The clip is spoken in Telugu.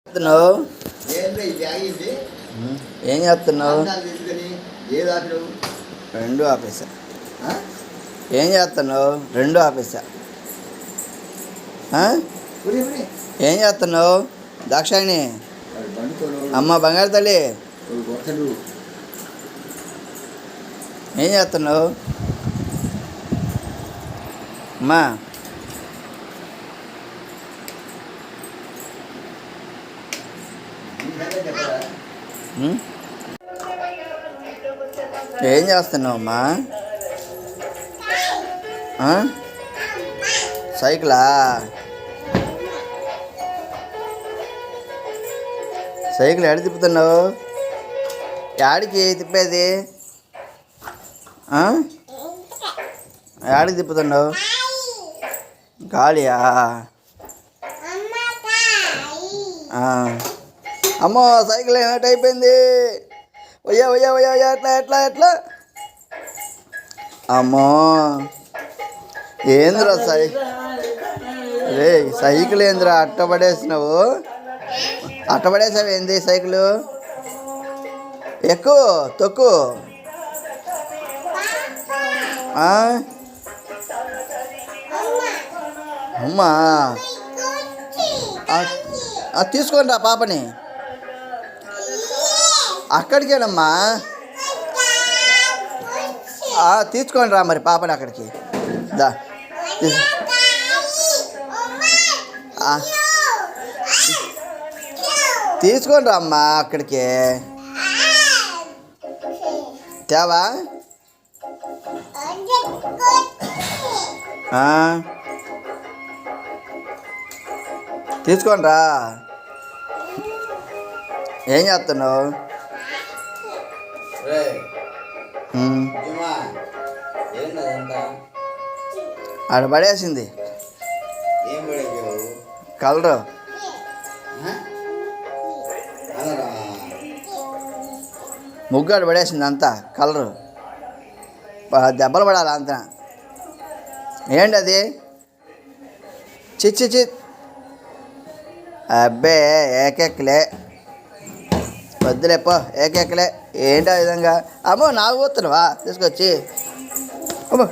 చేస్తున్నావు? ఏం చేస్తున్నావు? రెండు ఆపేసా. ఏం చేస్తున్నావు? రెండు ఆపేసా. ఏం చేస్తున్నావు? దాక్షాయిని అమ్మ బంగారు తల్లి ఏం చేస్తున్నావు? అమ్మా ఏం చేస్తున్నావు అమ్మా? సైకిలా? సైకిల్ ఎడ తిప్పుతున్నావు? యాడికి తిప్పేది? యాడికి తిప్పుతున్నావు? గాలియా? అమ్మో సైకిల్ ఏమిటి అయిపోయింది? వయ్యా వయ్యా వయ్యా ఎట్లా ఎట్లా ఎట్లా? అమ్మో ఏంద్రా రే సైకిల్ ఏంద్రా అట్టబడేసినావు? అట్టబడేసావు ఏంది సైకిల్? ఎక్కువ తొక్కు. అమ్మా తీసుకొని రా పాపని. అక్కడికేనమ్మా తీసుకొని రా మరి పాపని అక్కడికి దా. తీసుకొని రా అమ్మా అక్కడికి. తేవా? తీసుకొని రా. ఏం చేస్తున్నావు? ఆడ పడేసింది కలరు. ముగ్గు ఆడ పడేసింది అంతా కలరు. దెబ్బలు పడాలి అంతా. ఏంటి అది? చిచ్చి అబ్బే ఏకెక్కలే వద్దులేపో ఏకెక్కలే. ఏంటి ఆ విధంగా? అమ్మో నాకు పోతున్నావా తీసుకొచ్చి? అమ్మో